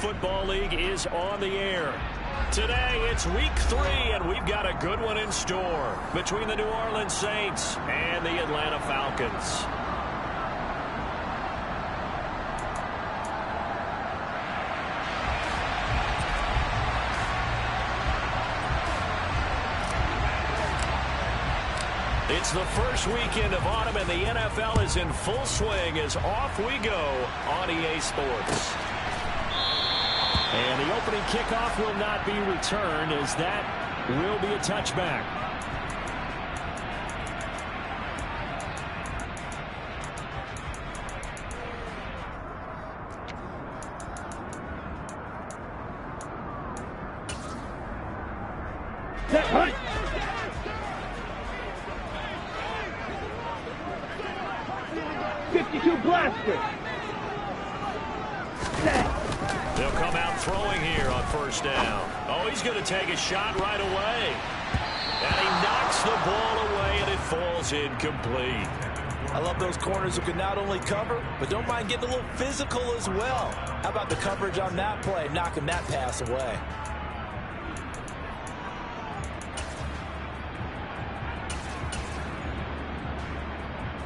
Football League is on the air. Today, it's week 3, and we've got a good one in store between the New Orleans Saints and the Atlanta Falcons. It's the first weekend of autumn, and the NFL is in full swing as off we go on EA Sports. And the opening kickoff will not be returned, as that will be a touchback. Set, right. Blaster. They'll come out throwing here on first down. Oh, he's going to take a shot right away. And he knocks the ball away, and it falls incomplete. I love those corners who can not only cover, but don't mind getting a little physical as well. How about the coverage on that play, knocking that pass away?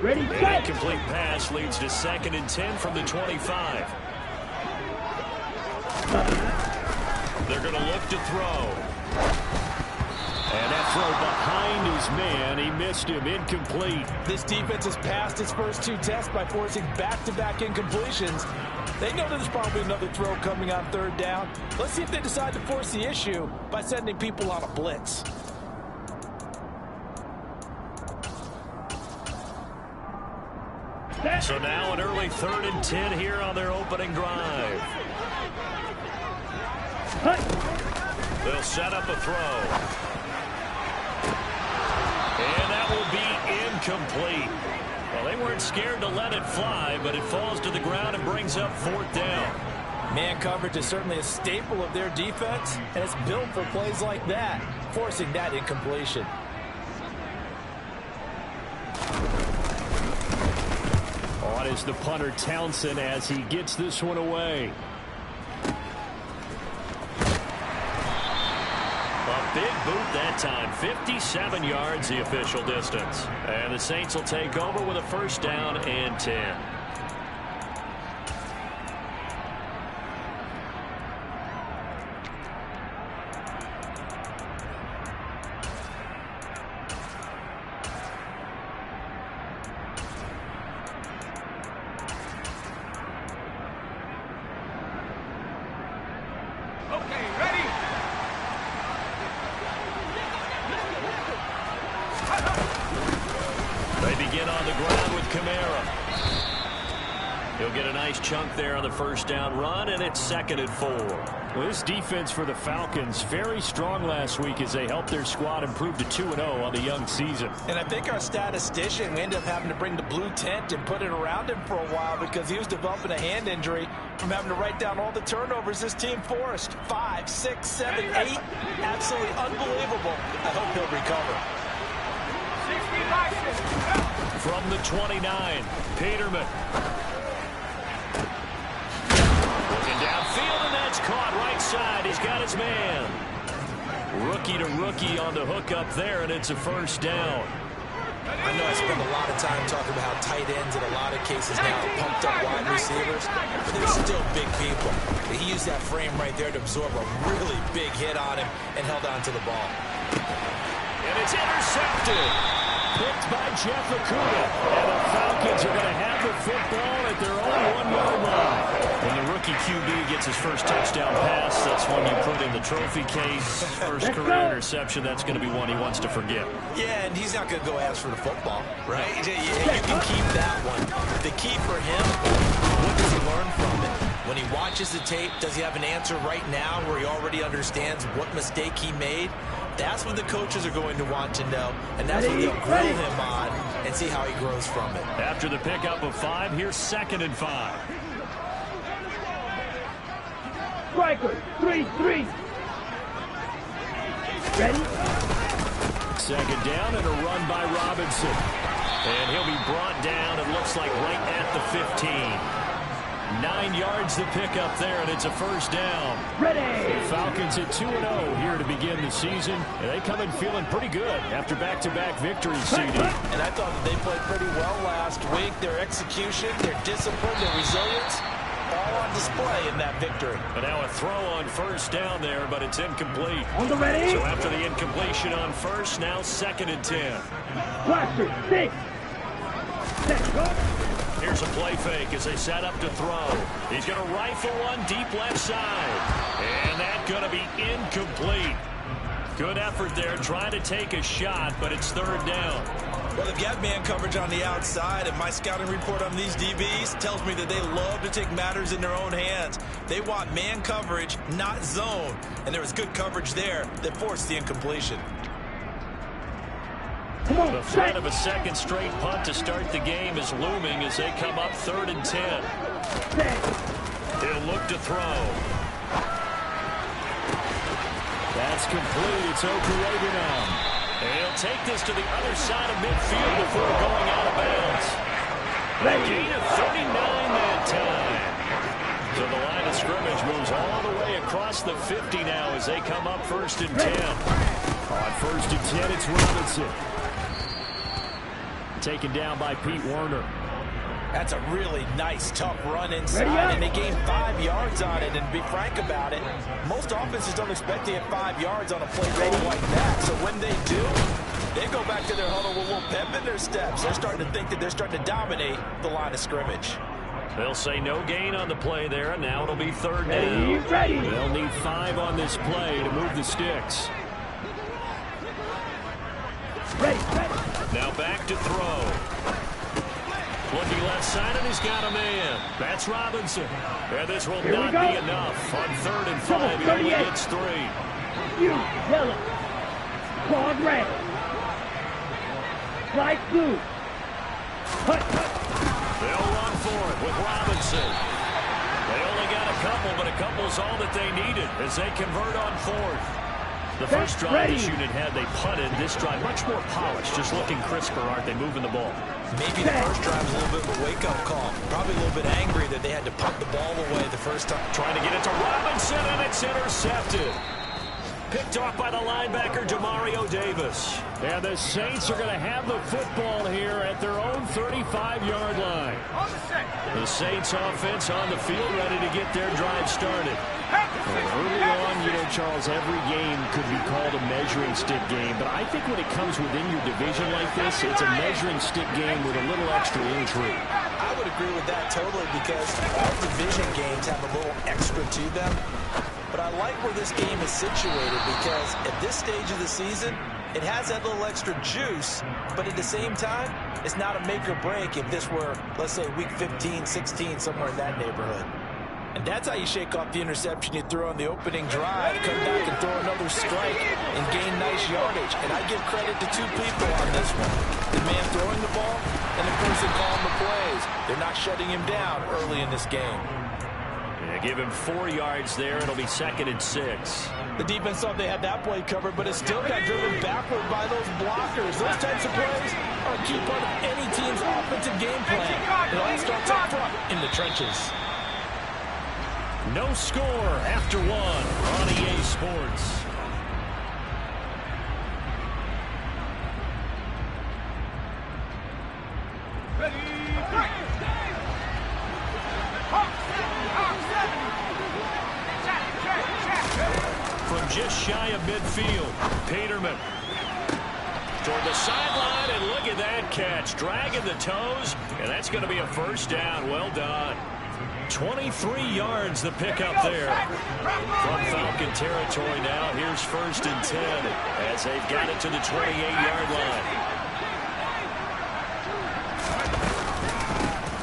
Ready, an incomplete pass leads to 2nd and 10 from the 25. They're going to look to throw. And that throw behind his man. He missed him. Incomplete. This defense has passed its first 2 tests by forcing back-to-back incompletions. They know there's probably another throw coming on 3rd down. Let's see if they decide to force the issue by sending people on a blitz. So now an early 3rd and 10 here on their opening drive. They'll set up a throw. And that will be incomplete. Well, they weren't scared to let it fly, but it falls to the ground and brings up 4th down. Man coverage is certainly a staple of their defense, and it's built for plays like that, forcing that incompletion. On is the punter Townsend as he gets this one away. A big boot that time. 57 yards the official distance. And the Saints will take over with a 1st down and 10. Chunk there on the 1st down run, and it's 2nd and 4. Well, this defense for the Falcons very strong last week as they helped their squad improve to 2-0 on the young season. And I think our statistician ended up having to bring the blue tent and put it around him for a while because he was developing a hand injury from having to write down all the turnovers this team forced. 5, 6, 7, 8. Absolutely unbelievable. I hope he'll recover. From the 29, Peterman. Downfield, and that's caught right side. He's got his man. Rookie to rookie on the hook up there, and it's a 1st down. I know I spend a lot of time talking about how tight ends in a lot of cases now pumped up wide receivers, but they're still big people. He used that frame right there to absorb a really big hit on him and held on to the ball. And it's intercepted. Picked by Jeff Okudah. And the Falcons are going to have the football at their own 1-yard line. When the rookie QB gets his first touchdown pass, that's one you put in the trophy case. First career interception, that's going to be one he wants to forget. Yeah, and he's not going to go ask for the football, right? You can keep that one. The key for him, what does he learn from it? When he watches the tape, does he have an answer right now where he already understands what mistake he made? That's what the coaches are going to want to know, and that's what they'll grill him on and see how he grows from it. After the pickup of 5, here's 2nd and 5. Striker, 3-3. Ready? 2nd down and a run by Robinson. And he'll be brought down, it looks like, right at the 15. 9 yards to pick up there, and it's a first down. Ready. Falcons at 2-0 here to begin the season. And they come in feeling pretty good after back-to-back victories, CD. And I thought that they played pretty well last week. Their execution, their discipline, their resilience, all on display in that victory. And now a throw on first down there, but it's incomplete. On the ready. So after the incompletion on first, now 2nd and 10. Blaster, 6. Set, go. Here's a play fake as they set up to throw. He's going to rifle one deep left side. And that's going to be incomplete. Good effort there trying to take a shot, but it's 3rd down. Well, they've got man coverage on the outside, and my scouting report on these DBs tells me that they love to take matters in their own hands. They want man coverage, not zone. And there was good coverage there that forced the incompletion. The threat of a second straight punt to start the game is looming as they come up 3rd and 10. He'll look to throw. That's complete. It's Okereke now. He'll take this to the other side of midfield before going out of bounds. A gain of 39 that time. So the line of scrimmage moves all the way across the 50 now as they come up 1st and 10. On 1st and 10, it's Robinson. Taken down by Pete Werner. That's a really nice, tough run inside, and they gained 5 yards on it. And to be frank about it, most offenses don't expect to get 5 yards on a play like that. So when they do, they go back to their huddle with a little pep in their steps. They're starting to think that they're starting to dominate the line of scrimmage. They'll say no gain on the play there, and now it'll be 3rd down. They'll need 5 on this play to move the sticks. Now back to throw. Looking left side, and he's got a man. That's Robinson. And this will not be enough. On 3rd and 5, he only gets 3. You, yellow. Quad red. Light blue. Cut. They'll run for it with Robinson. They only got a couple, but a couple's all that they needed as they convert on 4th. The first drive this unit had, they punted. This drive, much more polished, just looking crisper, aren't they, moving the ball? Maybe the first drive was a little bit of a wake-up call. Probably a little bit angry that they had to punt the ball away the first time. Trying to get it to Robinson, and it's intercepted. Picked off by the linebacker, Demario Davis. And the Saints are going to have the football here at their own 35-yard line. The Saints offense on the field ready to get their drive started. Well, early on, you know, Charles, every game could be called a measuring stick game. But I think when it comes within your division like this, it's a measuring stick game with a little extra intrigue. I would agree with that totally because all division games have a little extra to them. But I like where this game is situated because at this stage of the season, it has that little extra juice, but at the same time, it's not a make or break if this were, let's say, week 15, 16, somewhere in that neighborhood. And that's how you shake off the interception you threw on the opening drive, come back and throw another strike and gain nice yardage. And I give credit to 2 people on this one. The man throwing the ball and the person calling the plays. They're not shutting him down early in this game. Give him 4 yards there. It'll be 2nd and 6. The defense thought they had that play covered, but it still got driven backward by those blockers. Those types of plays are a key part of any team's offensive game plan. It all starts up front in the trenches. No score after 1 on EA Sports. From just shy of midfield, Peterman toward the sideline, and look at that catch, dragging the toes, and that's going to be a first down. Well done. 23 yards the pickup there from Falcon territory now. Here's 1st and 10 as they've got it to the 28-yard line.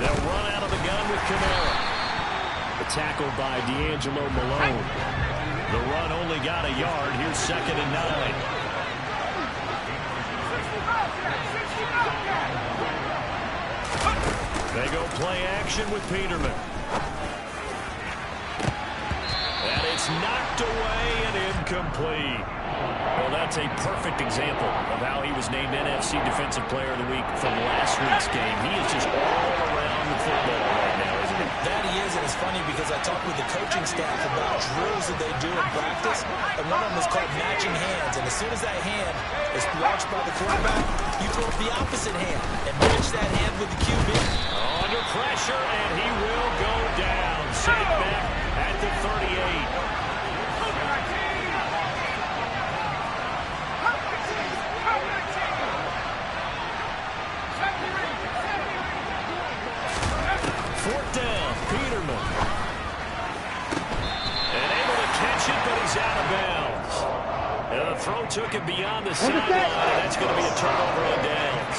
They'll run out of the gun with Kamara. The tackle by D'Angelo Malone. The run only got a yard. Here's 2nd and 9. They go play action with Peterman. And it's knocked away and incomplete. Well, that's a perfect example of how he was named NFC Defensive Player of the Week from last week's game. He is just all around the football right now, isn't he? That he is, and funny because I talked with the coaching staff about drills that they do in practice, and one of them is called matching hands. And as soon as that hand is launched by the quarterback, you throw up the opposite hand and match that hand with the QB. Under pressure, and he will go down. Safe back at the 38. Fourth down, Peterman. And able to catch it, but he's out of bounds. And the throw took him beyond the sideline, and that's going to be a turnover on downs.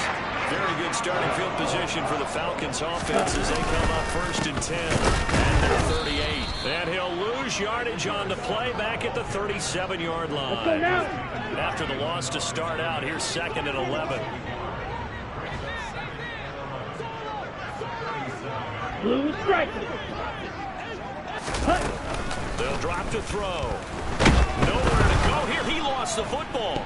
Very good starting field position for the Falcons offense as they come up 1st and 10 at their 38. And he'll lose yardage on the play back at the 37-yard line. After the loss to start out, here's 2nd and 11. Blue strike. They'll drop to throw. Nowhere to go here. He lost the football.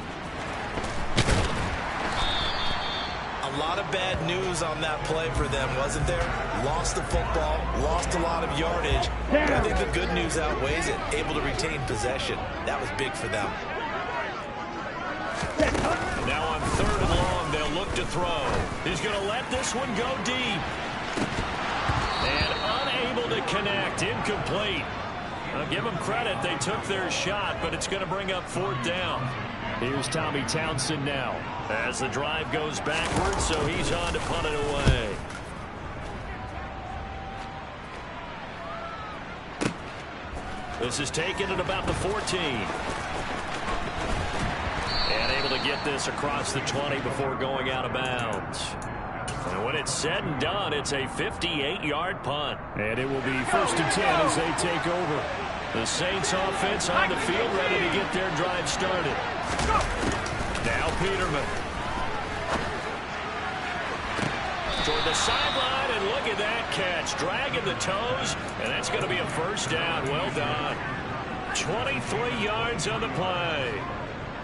A lot of bad news on that play for them, wasn't there? Lost the football, lost a lot of yardage. But I think the good news outweighs it. Able to retain possession. That was big for them. Now on 3rd and long, they'll look to throw. He's going to let this one go deep. And unable to connect. Incomplete. I'll give them credit. They took their shot, but it's going to bring up 4th down. Here's Tommy Townsend now as the drive goes backwards, so he's on to punt it away. This is taken at about the 14. And able to get this across the 20 before going out of bounds. And when it's said and done, it's a 58-yard punt. And it will be 1st and 10 as they take over. The Saints offense on the field ready to get their drive started. Now Peterman. Toward the sideline, and look at that catch. Dragging the toes, and that's going to be a 1st down. Well done. 23 yards on the play.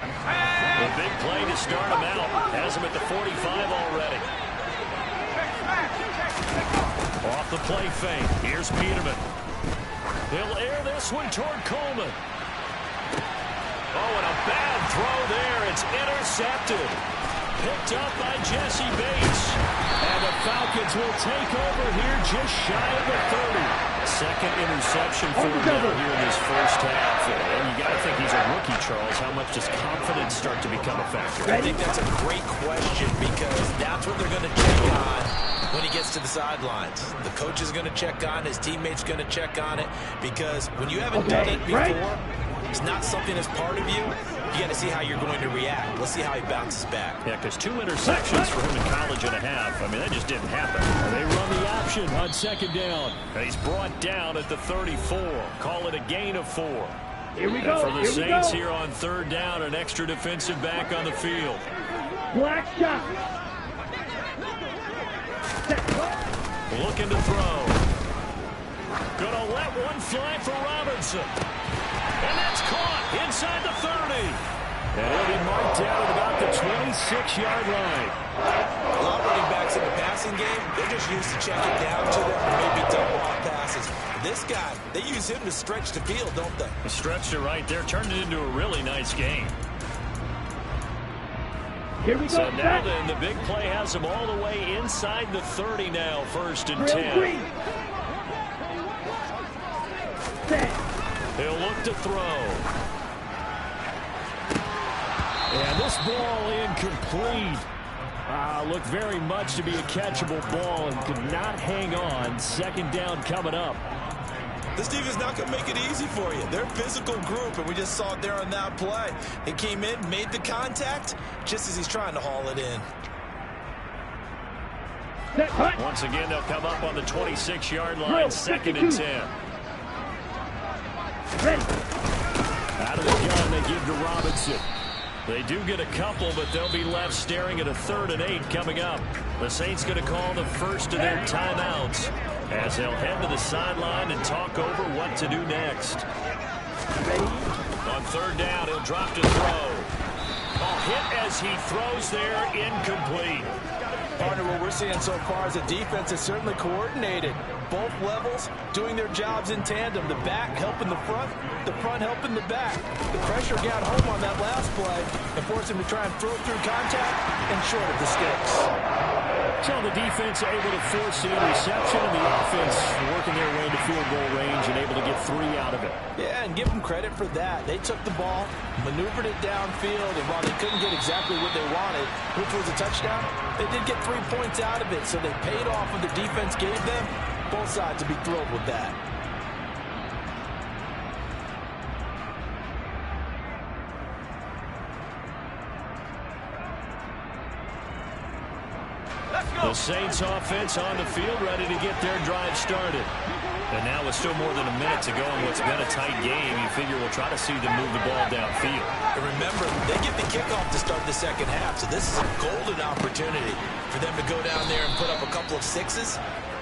A big play to start him out. Has him at the 45 already. Off the play fake. Here's Peterman. He'll air this one toward Coleman. Oh, and a bad throw there. It's intercepted. Picked up by Jesse Bates. And the Falcons will take over here just shy of the 30. 2nd interception for him here in this 1st half. And you got to think he's a rookie, Charles. How much does confidence start to become a factor? I think that's a great question because that's what they're going to check on when he gets to the sidelines. The coach is going to check on, his teammates going to check on it, because when you haven't done it before, it's not something that's part of you. You got to see how you're going to react. Let's see how he bounces back. Yeah, because 2 interceptions for him in college and a half. I mean, that just didn't happen. They run the option on 2nd down. And he's brought down at the 34. Call it a gain of 4. Here we go. And for the Saints here on 3rd down, an extra defensive back on the field. Black shot. Looking to throw. Gonna let one fly for Robinson. And that's caught inside the 30. And he'll be marked down at about the 26-yard line. A lot of running backs in the passing game, they're just used to check it down to them or maybe double off passes. This guy, they use him to stretch the field, don't they? He stretched it right there, turned it into a really nice game. Here we go. So now then, the big play has him all the way inside the 30 now, 1st and 10. He'll look to throw. And this ball incomplete. Looked very much to be a catchable ball and could not hang on. 2nd down coming up. This defense not going to make it easy for you. They're a physical group, and we just saw it there on that play. They came in, made the contact, just as he's trying to haul it in. Once again, they'll come up on the 26-yard line, 2nd and 10. Out of the gun, they give to Robinson. They do get a couple, but they'll be left staring at a 3rd and 8 coming up. The Saints going to call the first of their timeouts as they'll head to the sideline and talk over what to do next. On 3rd down, he'll drop to throw. A hit as he throws there, incomplete. Partner, what we're seeing so far is the defense is certainly coordinated. Both levels doing their jobs in tandem. The back helping the front helping the back. The pressure got home on that last play and forced him to try and throw through contact and short of the sticks. So the defense able to force the interception, and the offense working their way to field goal range and able to get 3 out of it. Yeah, and give them credit for that. They took the ball, maneuvered it downfield, and while they couldn't get exactly what they wanted, which was a touchdown, they did get 3 points out of it, so they paid off what the defense gave them. Both sides will be thrilled with that. The Saints offense on the field, ready to get their drive started. And now with still more than a minute to go in what's been a tight game, you figure we'll try to see them move the ball downfield. And remember, they get the kickoff to start the second half, so this is a golden opportunity for them to go down there and put up a couple of sixes,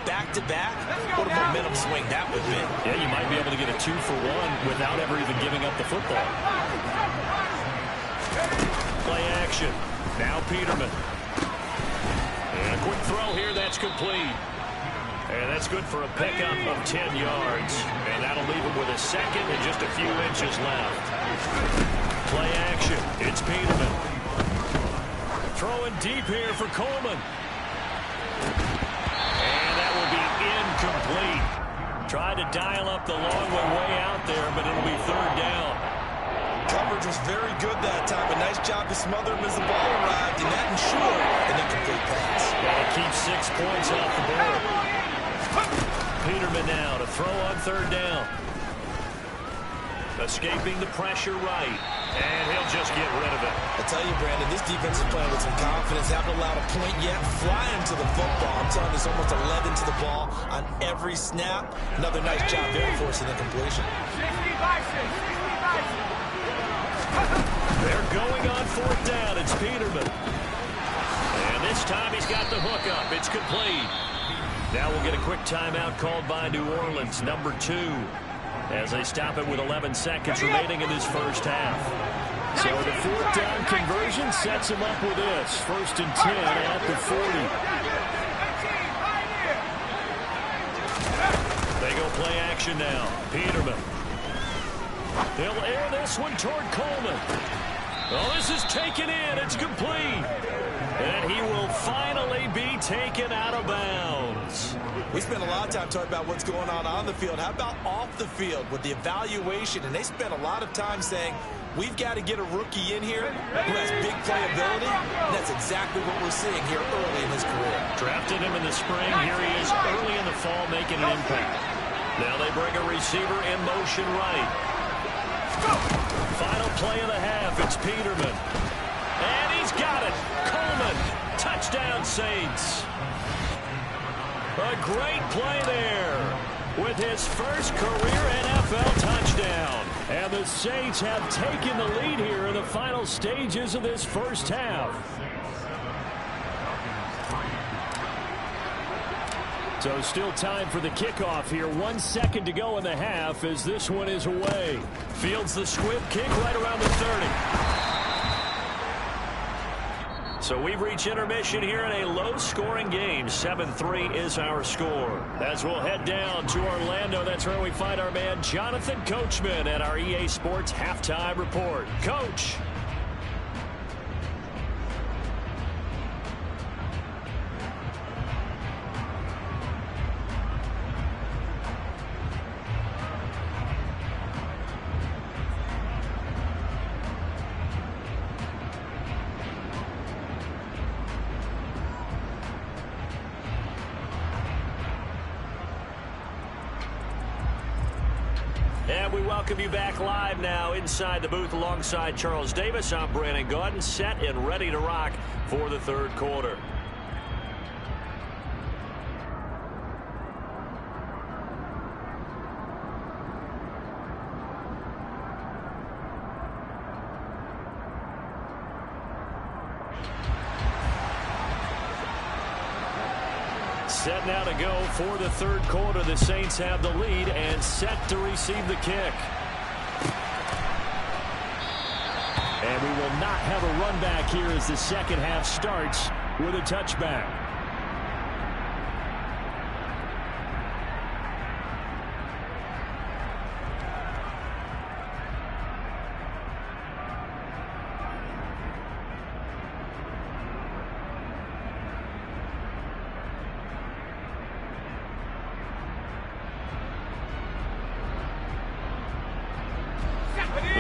back-to-back. What a momentum swing that would be. Yeah, you might be able to get a 2-for-1 without ever even giving up the football. Play action. Now Peterman. And a quick throw here, that's complete. And that's good for a pickup of 10 yards. And that'll leave him with a second and just a few inches left. Play action. It's Peterman. Throwing deep here for Coleman. And that will be incomplete. Tried to dial up the long one way out there, but it'll be 3rd down. Coverage was very good that time. A nice job to smother him as the ball arrived, and that ensured an incomplete pass. That'll keep 6 points off the board. Peterman now to throw on 3rd down. Escaping the pressure right. And he'll just get rid of it. I tell you, Brandon, this defense is playing with some confidence. Haven't allowed a point yet. Flying to the football. I'm telling you, it's almost 11 to the ball on every snap. Another nice job there forcing the completion. They're going on 4th down. It's Peterman. And this time he's got the hook up. It's complete. Now we'll get a quick timeout called by New Orleans, number 2, as they stop it with 11 seconds remaining in this first half. So the 4th down conversion sets him up with this. 1st and 10 at the 40. They go play action now. Peterman. They'll air this one toward Coleman. Oh, this is taken in. It's complete. And he will finally be taken out of bounds. We spent a lot of time talking about what's going on the field. How about off the field with the evaluation? And they spent a lot of time saying, we've got to get a rookie in here who has big playability. And that's exactly what we're seeing here early in his career. Drafted him in the spring. Here he is early in the fall making an impact. Now they bring a receiver in motion right. Final play of the half. It's Peterman. And he's got it. Coleman. Touchdown, Saints. A great play there with his first career NFL touchdown. And the Saints have taken the lead here in the final stages of this first half. So still time for the kickoff here. 1 second to go in the half as this one is away. Fields the squib kick right around the 30. So we've reached intermission here in a low-scoring game. 7-3 is our score. As we'll head down to Orlando, that's where we find our man Jonathan Coachman at our EA Sports Halftime Report. Coach. And we welcome you back live now inside the booth alongside Charles Davis. I'm Brandon Gaudin, set and ready to rock for the 3rd quarter. Set now to go for the 3rd quarter. The Saints have the lead and set to receive the kick. And we will not have a run back here as the second half starts with a touchback.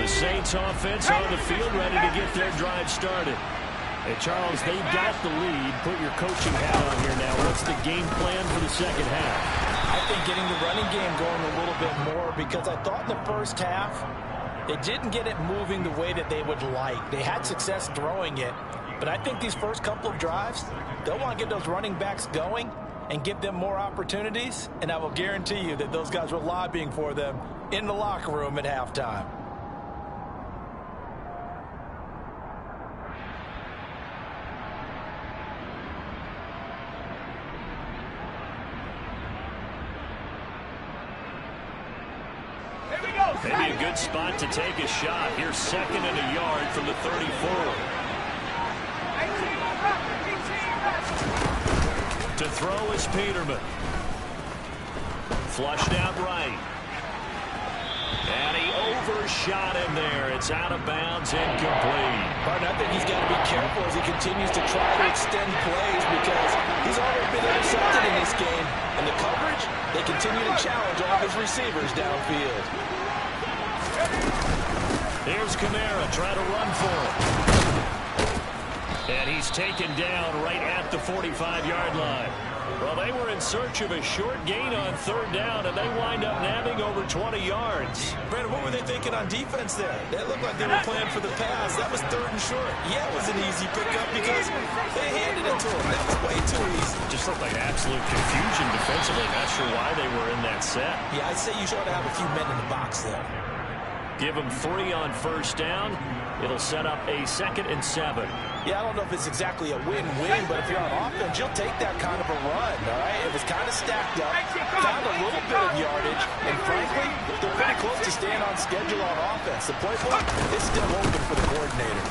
The Saints offense on the field, ready to get their drive started. Hey, Charles, they've got the lead. Put your coaching hat on here now. What's the game plan for the second half? I think getting the running game going a little bit more, because I thought in the first half they didn't get it moving the way that they would like. They had success throwing it, but I think these first couple of drives, they'll want to get those running backs going and give them more opportunities, and I will guarantee you that those guys were lobbying for them in the locker room at halftime. Maybe a good spot to take a shot. Here's 2nd and a yard from the 34. To throw is Peterman. Flushed out right. And he overshot him there. It's out of bounds, incomplete. But I think he's got to be careful as he continues to try to extend plays, because he's already been intercepted in this game. And the coverage, they continue to challenge all of his receivers downfield. Here's Kamara trying to run for it. And he's taken down right at the 45-yard line. Well, they were in search of a short gain on 3rd down, and they wind up nabbing over 20 yards. Brandon, what were they thinking on defense there? They looked like they were playing for the pass. That was 3rd and short. Yeah, it was an easy pickup because they handed it to him. That was way too easy. Just looked like absolute confusion defensively. Not sure why they were in that set. Yeah, I'd say you should have a few men in the box there. Give them 3 on 1st down. It'll set up a 2nd and 7. Yeah, I don't know if it's exactly a win-win, but if you're on offense, you'll take that kind of a run, all right? It was kind of stacked up, found a little bit of yardage, and frankly, they're pretty close to staying on schedule on offense. The playbook is still open for the coordinator.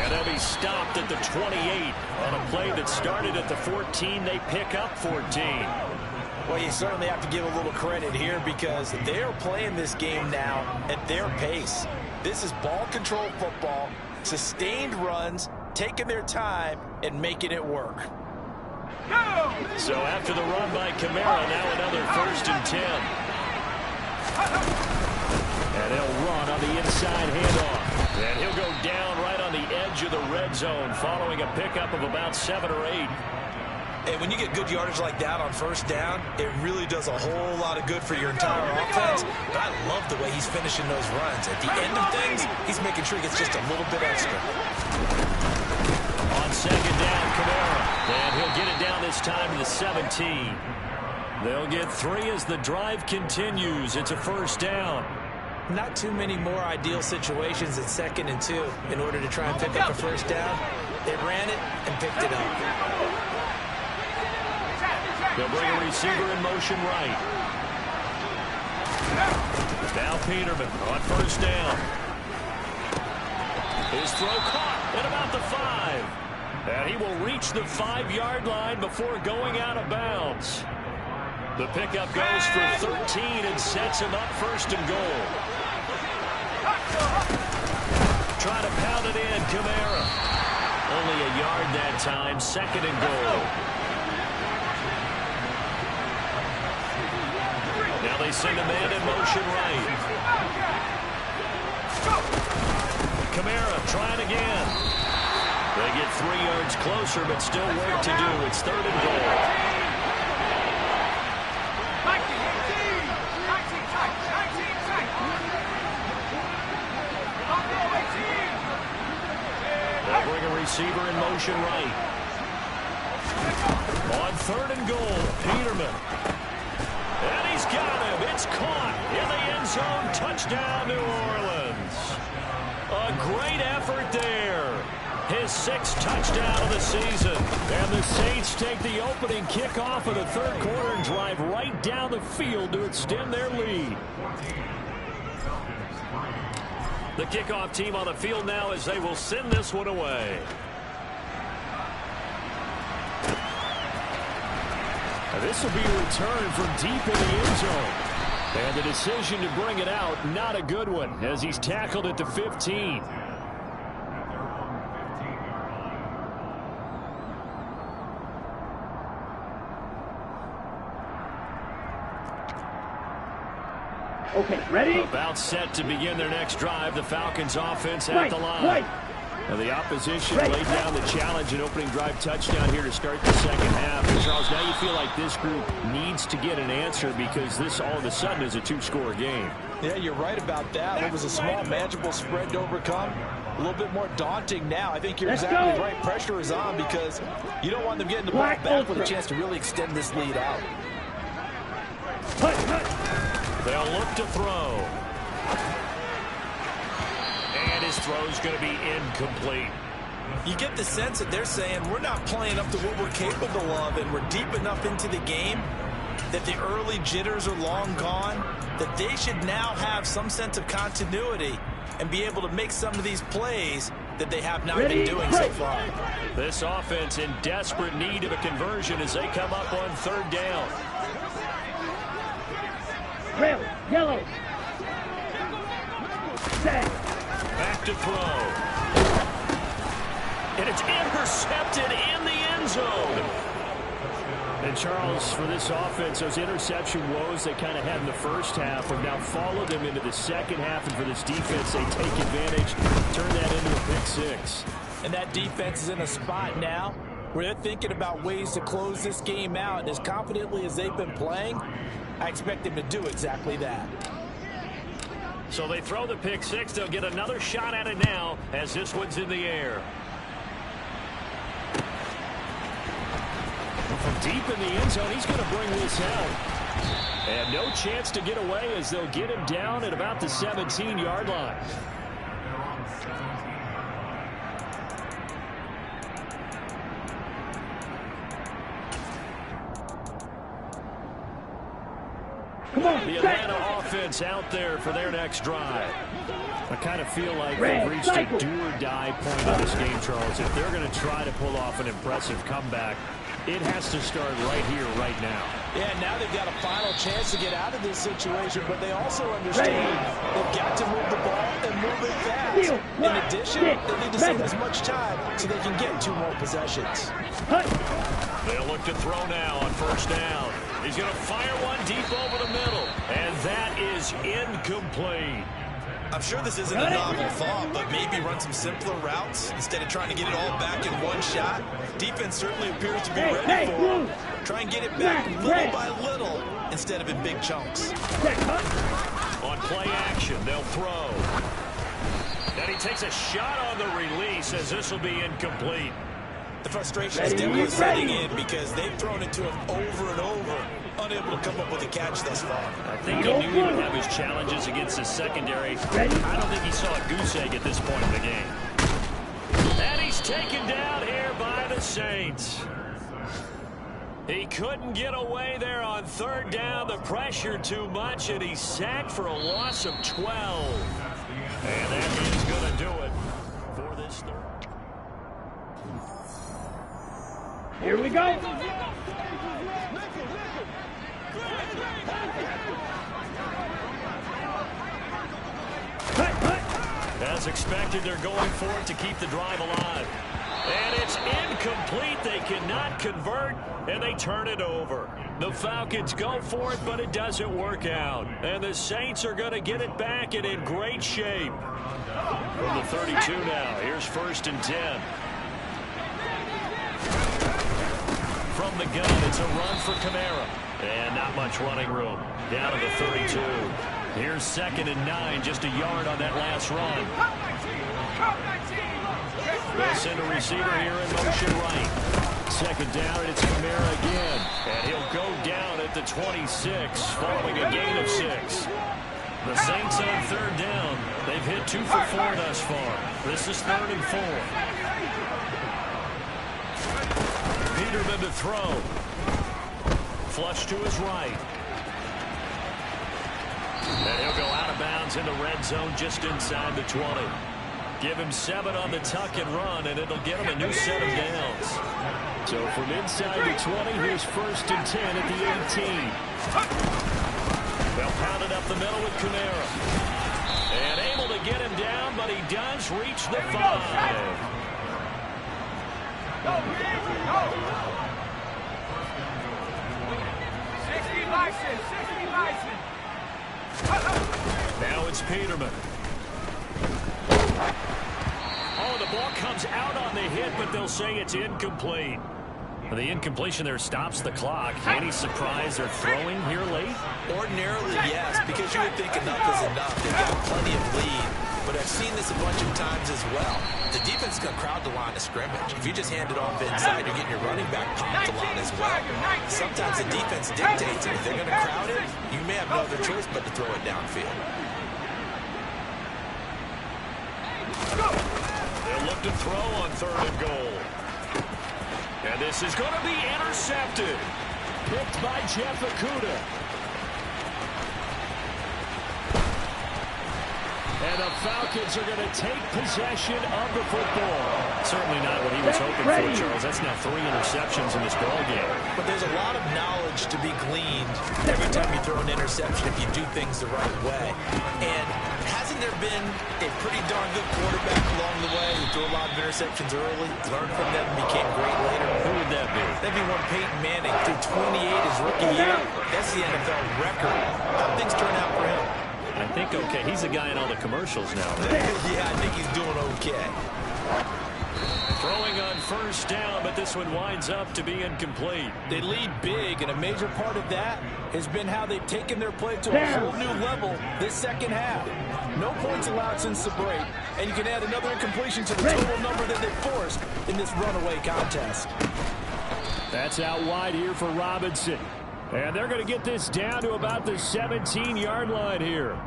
And he'll be stopped at the 28 on a play that started at the 14. They pick up 14. Well, you certainly have to give a little credit here, because they're playing this game now at their pace. This is ball control football, sustained runs, taking their time, and making it work. So after the run by Kamara, now another 1st and 10. And he'll run on the inside handoff. And he'll go down right on the edge of the red zone, following a pickup of about 7 or 8. And when you get good yardage like that on 1st down, it really does a whole lot of good for your entire offense. But I love the way he's finishing those runs. At the end of things, he's making sure he gets just a little bit extra. On 2nd down, Kamara. And he'll get it down this time to the 17. They'll get 3 as the drive continues. It's a 1st down. Not too many more ideal situations at 2nd and 2 in order to try and pick up a 1st down. They ran it and picked it up. They'll bring a receiver in motion right. Now Peterman on 1st down. His throw caught at about the 5. And he will reach the 5-yard line before going out of bounds. The pickup goes for 13 and sets him up 1st and goal. Try to pound it in, Kamara. Only a yard that time, 2nd and goal. Now they send a man in motion right. Kamara trying again. They get 3 yards closer, but still work to do. It's 3rd and goal. They'll bring a receiver in motion right. On 3rd and goal, Peterman. And he's got him. It's caught in the end zone. Touchdown, New Orleans. A great effort there. His 6th touchdown of the season. And the Saints take the opening kickoff of the 3rd quarter and drive right down the field to extend their lead. The kickoff team on the field now as they will send this one away. This will be a return from deep in the end zone. And the decision to bring it out, not a good one, as he's tackled at the 15. Okay, ready? About set to begin their next drive. The Falcons offense at the line. Right. Now the opposition laid down the challenge and opening drive touchdown here to start the second half. And Charles, now you feel like this group needs to get an answer because this all of a sudden is a two-score game. Yeah, you're right about that. It was a small, manageable spread to overcome. A little bit more daunting now. I think you're exactly right. Pressure is on because you don't want them getting the ball back with a chance to really extend this lead out. They'll look to throw. And his throw's going to be incomplete. You get the sense that they're saying we're not playing up to what we're capable of, and we're deep enough into the game that the early jitters are long gone, that they should now have some sense of continuity and be able to make some of these plays that they have not been doing so far. This offense in desperate need of a conversion as they come up on third down. Red, yellow. Set. Back to throw. And it's intercepted in the end zone. And Charles, for this offense, those interception woes they kind of had in the first half have now followed them into the second half. And for this defense, they take advantage, turn that into a pick six. And that defense is in a spot now where they're thinking about ways to close this game out. And as confidently as they've been playing, I expect them to do exactly that. So they throw the pick six. They'll get another shot at it now as this one's in the air. From deep in the end zone, he's going to bring this out. And no chance to get away as they'll get him down at about the 17-yard line. Come on, the Atlanta offense out there for their next drive. I kind of feel like they've reached a do-or-die point in this game, Charles. If they're going to try to pull off an impressive comeback, it has to start right here, right now. Yeah, now they've got a final chance to get out of this situation, but they also understand they've got to move the ball and move it fast. In addition, they need to save as much time so they can get 2 more possessions. They'll look to throw now on first down. He's going to fire one deep over the middle, and that is incomplete. I'm sure this isn't a novel thought, but maybe run some simpler routes instead of trying to get it all back in one shot. Defense certainly appears to be ready for it. Try and get it back little by little instead of in big chunks. On play action, they'll throw. And he takes a shot on the release as this will be incomplete. The frustration is definitely setting in because they've thrown it to him over and over, unable to come up with a catch thus far. I think he knew he would have his challenges against the secondary. I don't think he saw a goose egg at this point in the game. And he's taken down here by the Saints. He couldn't get away there on third down. The pressure too much, and he's sacked for a loss of 12. And that is going to do it for this third. Here we go. As expected, they're going for it to keep the drive alive. And it's incomplete. They cannot convert, and they turn it over. The Falcons go for it, but it doesn't work out. And the Saints are going to get it back and in great shape. From the 32 now, here's 1st and 10. From the gun, it's a run for Kamara. And not much running room. Down to the 32. Here's 2nd and 9, just a yard on that last run. They'll send a receiver here in motion right. 2nd down, and it's Kamara again. And he'll go down at the 26, following a gain of 6. The Saints on 3rd down. They've hit 2 for 4 thus far. This is 3rd and 4. Peterman to throw. Flush to his right. And he'll go out of bounds in the red zone just inside the 20. Give him 7 on the tuck and run, and it'll get him a new set of downs. So from inside the 20, here's 1st and 10 at the 18. They'll pound it up the middle with Kamara. And able to get him down, but he does reach the 5. Go, go. 60 license, 60 license. is Peterman. Oh, the ball comes out on the hit, but they'll say it's incomplete. The incompletion there stops the clock. Any surprise they're throwing here late? Ordinarily, yes, because you would think enough is enough. They've got plenty of lead, but I've seen this a bunch of times as well. The defense is going to crowd the line of scrimmage. If you just hand it off inside, you're getting your running back pumped a lot as well. Sometimes the defense dictates it. If they're going to crowd it, you may have no other choice but to throw it downfield. They'll look to throw on 3rd and goal. And this is going to be intercepted. Picked by Jeffakuda. And the Falcons are going to take possession of the football. Certainly not what he was hoping for, Charles. That's now 3 interceptions in this ball game. But there's a lot of knowledge to be gleaned every time you throw an interception if you do things the right way. And hasn't there been a pretty darn good quarterback along the way who threw a lot of interceptions early, learned from them, and became great later? Who would that be? That'd be one Peyton Manning threw 28 his rookie year. That's the NFL record. How'd things turn out for him? I think okay. He's the guy in all the commercials now. Yeah, I think he's doing okay. Throwing on 1st down, but this one winds up to be incomplete. They lead big, and a major part of that has been how they've taken their play to a whole new level this second half. No points allowed since the break, and you can add another incompletion to the total number that they forced in this runaway contest. That's out wide here for Robinson. And they're going to get this down to about the 17-yard line here.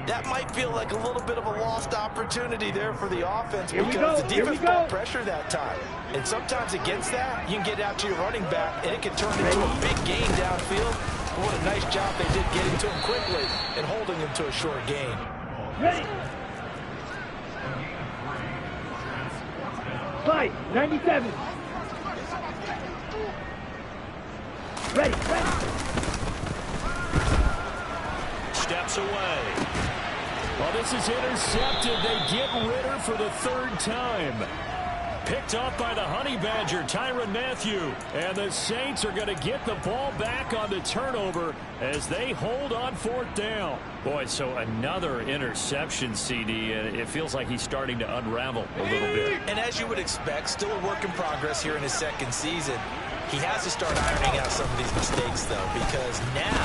That might feel like a little bit of a lost opportunity there for the offense because the defense brought pressure that time. And sometimes against that, you can get out to your running back, and it can turn into a big gain downfield. What a nice job they did getting to him quickly and holding him to a short gain. Ready. Fight, 97. Ready. Steps away. Well, this is intercepted. They get Ritter for the 3rd time. Picked off by the Honey Badger, Tyrann Mathieu. And the Saints are going to get the ball back on the turnover as they hold on 4th down. Boy, so another interception, CD, and it feels like he's starting to unravel a little bit. And as you would expect, still a work in progress here in his 2nd season. He has to start ironing out some of these mistakes, though, because now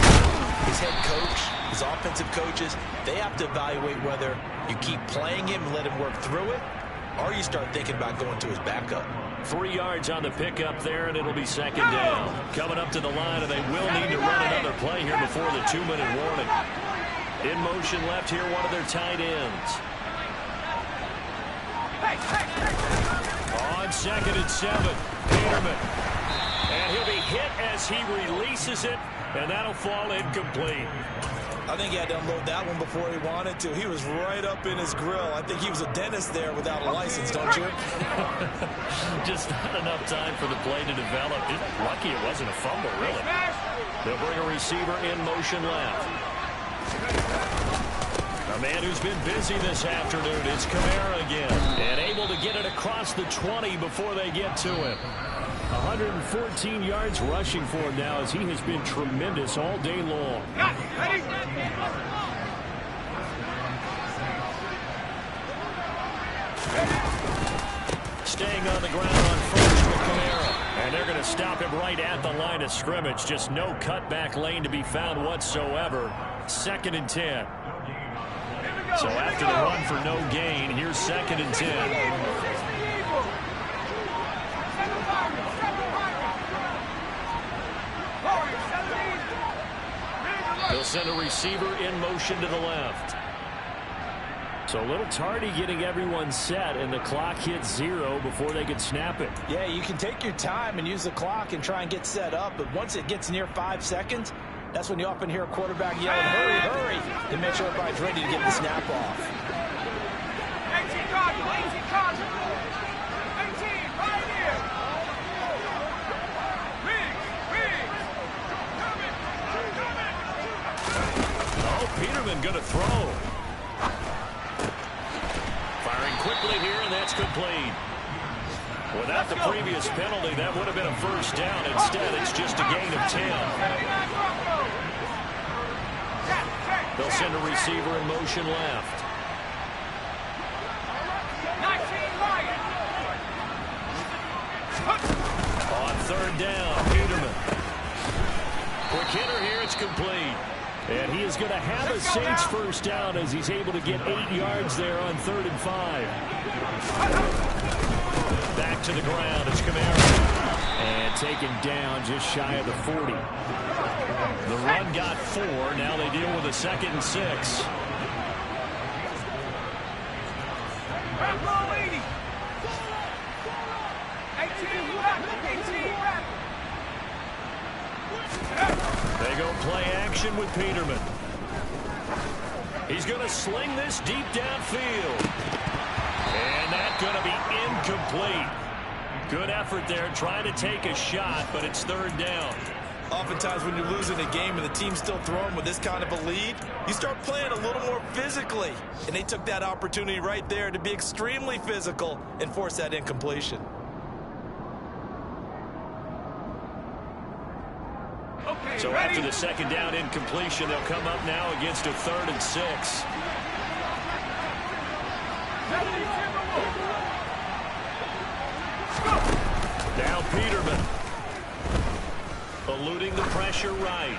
his head coach, his offensive coaches, they have to evaluate whether you keep playing him and let him work through it, or you start thinking about going to his backup. 3 yards on the pickup there, and it'll be 2nd down. Coming up to the line, and they will need to run another play here before the 2-minute warning. In motion left here, one of their tight ends. On 2nd and 7, Peterman. And he'll be hit as he releases it, and that'll fall incomplete. I think he had to unload that one before he wanted to. He was right up in his grill. I think he was a dentist there without a license, don't you? Just not enough time for the play to develop. Just lucky it wasn't a fumble, really. They'll bring a receiver in motion left. A man who's been busy this afternoon is Kamara again. And able to get it across the 20 before they get to him. 114 yards rushing for him now as he has been tremendous all day long. Staying on the ground on 1st with Kamara. And they're going to stop him right at the line of scrimmage. Just no cutback lane to be found whatsoever. 2nd and 10. So after the run for no gain, here's 2nd and 10. They'll send a receiver in motion to the left. So a little tardy getting everyone set, and the clock hits 0 before they can snap it. Yeah, you can take your time and use the clock and try and get set up, but once it gets near 5 seconds, that's when you often hear a quarterback yelling, hurry, hurry, to make sure everybody's ready to get the snap off. 18, caution. 18, right here. Peterman going to throw. Firing quickly here, and that's complete. Without the previous penalty, that would have been a 1st down. Instead, it's just a gain of 10. They'll They'll send a receiver in motion left. 19 Lions. On third down, Peterman. Quick hitter here, it's complete. And he is going to have a Saints first down as he's able to get 8 yards there on 3rd and 5. Back to the ground, it's Kamara. And taken down just shy of the 40. The run got 4. Now they deal with a 2nd and 6. Roll 80. 18 back. 18 back. They go play action with Peterman. He's going to sling this deep downfield. And that's going to be incomplete. Good effort there, trying to take a shot, but it's 3rd down. Oftentimes when you're losing a game and the team's still throwing with this kind of a lead, you start playing a little more physically. And they took that opportunity right there to be extremely physical and force that incompletion. Okay, So ready? after the 2nd down incompletion, they'll come up now against a 3rd and 6. Now Peterman. Eluding the pressure right.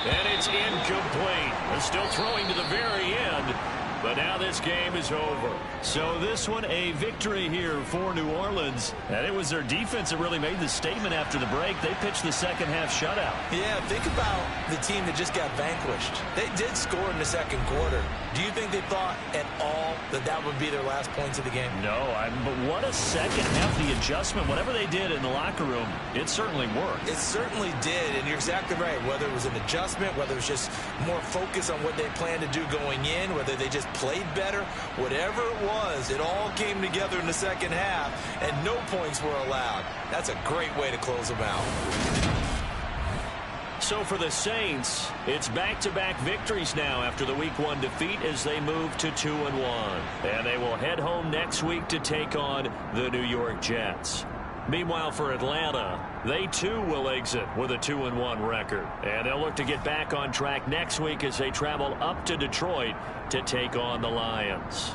And it's incomplete. They're still throwing to the very end. But now this game is over. So this one, a victory here for New Orleans. And it was their defense that really made the statement after the break. They pitched the second half shutout. Yeah, think about the team that just got vanquished. They did score in the 2nd quarter. Do you think they thought at all that that would be their last points of the game? No, but what a second half, the adjustment. Whatever they did in the locker room, it certainly worked. It certainly did, and you're exactly right. Whether it was an adjustment, whether it was just more focus on what they planned to do going in, whether they just played better, whatever it was, it all came together in the 2nd half, and no points were allowed. That's a great way to close them out. So for the Saints, it's back-to-back victories now after the Week 1 defeat as they move to 2-1. And they will head home next week to take on the New York Jets. Meanwhile, for Atlanta, they too will exit with a 2-1 record. And they'll look to get back on track next week as they travel up to Detroit to take on the Lions.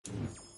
Ready.